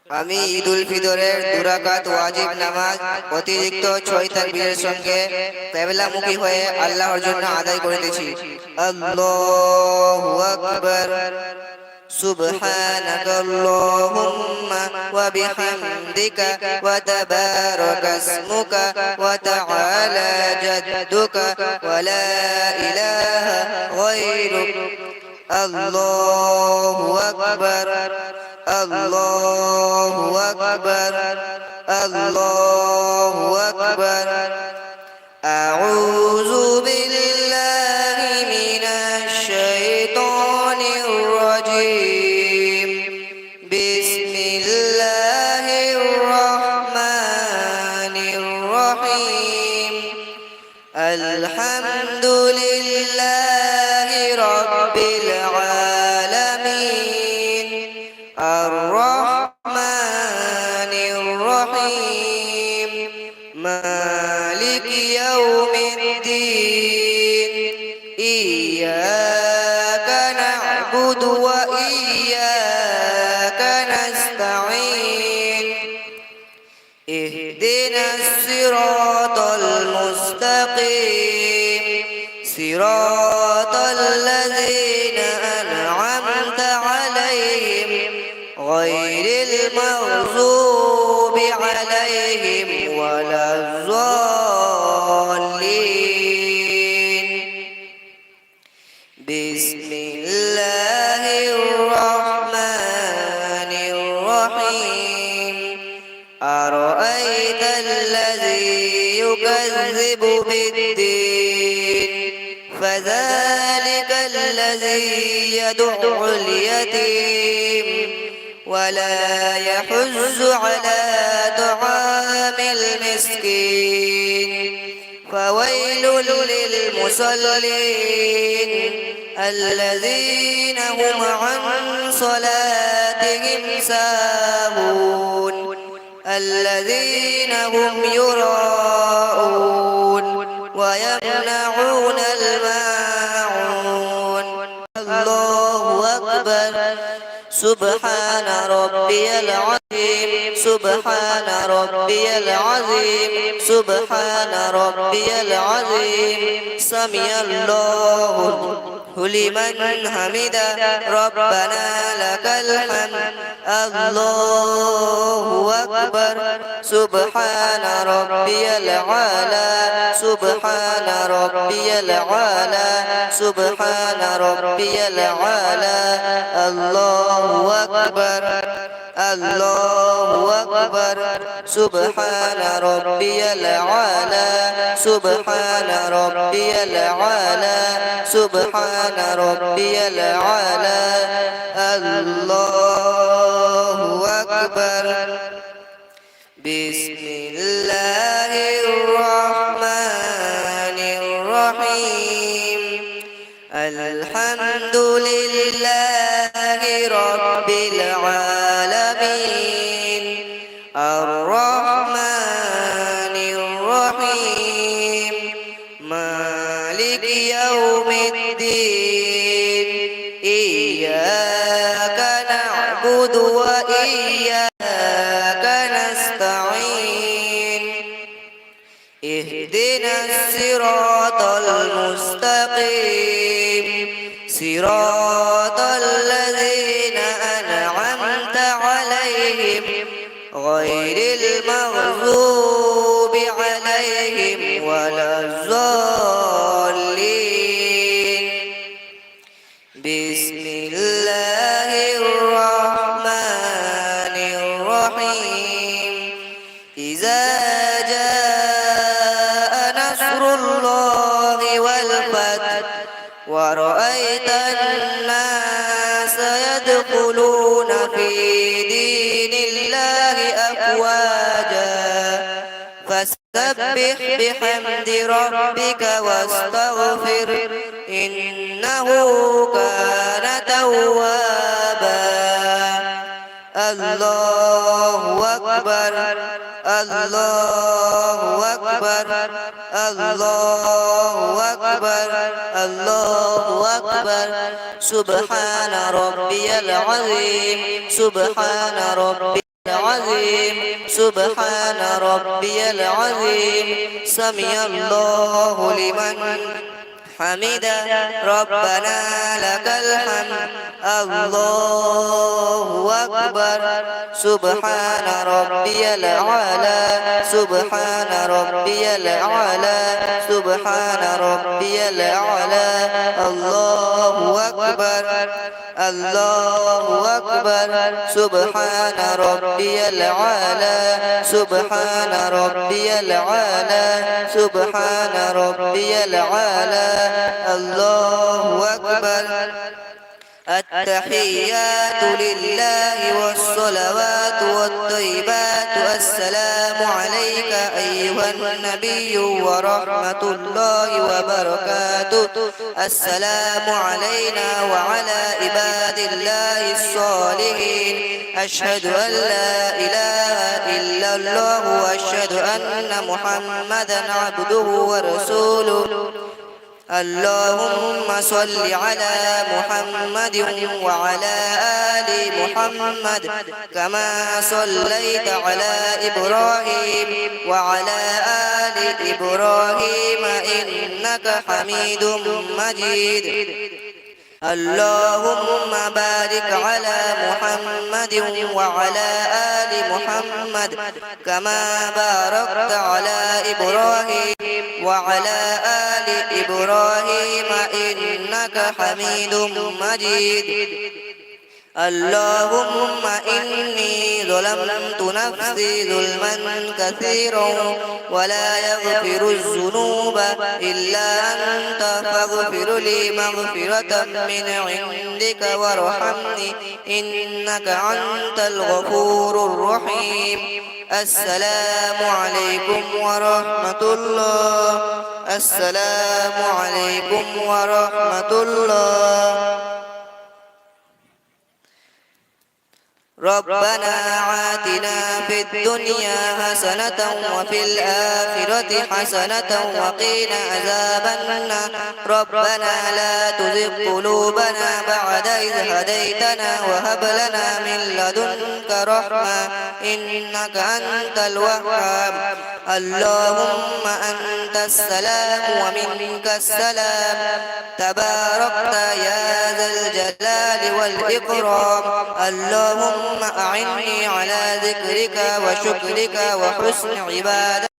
আমি ঈদুল ফিতরের 2 রাকাত ওয়াজিব নামাজ অতিরিক্ত 6 তাকবীরের সঙ্গে কিবলামুখী হয়ে আল্লাহর জন্য আদায় করিতেছি। আল্লাহু আকবার। سبحانك اللهم وبحمدك وتبارك اسمك وتعالى جدك ولا إله غيرك. الله أكبر الله أكبر الله أكبر. أعوذ بالله من الشيطان الرجيم. بسم الله الرحمن الرحيم. الحمد لله رب العالمين الرحمن الرحيم مالك يوم الدين. إياك نعبد وإياك نستعين. اهدنا الصراط المستقيم صراط الذين أنعمت عليهم غير المغضوب عليهم ولا الضالين. بسم الله الرحمن الرحيم. أرأيت الذي يكذب بالدين فذلك الذي يدع اليتيم ولا يحض على طعام المسكين. فويل للمصلين الذين هم عن صلاتهم ساهون الذين هم يراءون ويمنعون الماعون. الله أكبر. سبحان ربي العظيم سبحان ربي العظيم سبحان ربي العظيم. سمع الله لمن حمده ربنا لك الحمد. الله أكبر. سبحان ربي العالى سبحان ربي العالى سبحان ربي العالى. الله أكبر الله أكبر. سبحان ربي العالى سبحان ربي العالى سبحان ربي العالى. الله أكبر. بسم الله الرحمن الرحيم. الحمد لله رب العالمين الرحمن الرحيم مالك يوم الدين. إياك نعبد وإياك نستعين. اهدنا الصراط المستقيم صراط الذين أنعمت عليهم غير المغضوب عليهم ولا الضالين. بسم الله الرحمن الرحيم. إذا جاء نصر الله والفتح ورأيت الناس يدخلون في دين الله أفواجا فسبح بحمد ربك واستغفر إنه كان توابا. الله أكبر الله أكبر الله أكبر الله أكبر. سبحان ربي العظيم سبحان ربي العظيم سبحان ربي العظيم سمع الله لمن حمده ربنا لك الحمد الله أكبر سبحان ربي الأعلى سبحان ربي الأعلى سبحان ربي الأعلى الله أكبر الله أكبر سبحان ربي الأعلى سبحان ربي الأعلى سبحان ربي الأعلى الله أكبر التحيات لله والصلوات والطيبات السلام عليك أيها النبي ورحمة الله وبركاته السلام علينا وعلى عباد الله الصالحين أشهد أن لا إله إلا الله وأشهد أن محمدا عبده ورسوله اللهم صل على محمد وعلى آل محمد كما صليت على إبراهيم وعلى آل إبراهيم إنك حميد مجيد اللهم بارك على محمد وعلى آل محمد كما باركت على إبراهيم وعلى آل إبراهيم إنك حميد مجيد اللهم إني ظلمت نفسي ظلما كثيرا ولا يغفر الذنوب إلا أنت فاغفر لي مغفرة من عندك وارحمني إنك أنت الغفور الرحيم السلام عليكم ورحمة الله السلام عليكم ورحمة الله ربنا آتنا في الدنيا حسنة وفي الآخرة حسنة وقنا عذاب النار ربنا لا تزغ قلوبنا بعد إذ هديتنا وهب لنا من لدنك رحمة إنك أنت الوهاب اللهم أنت السلام ومنك السلام تباركت يا ذا الجلال والإكرام اللهم أعني على ذكرك وشكرك وحسن عبادتك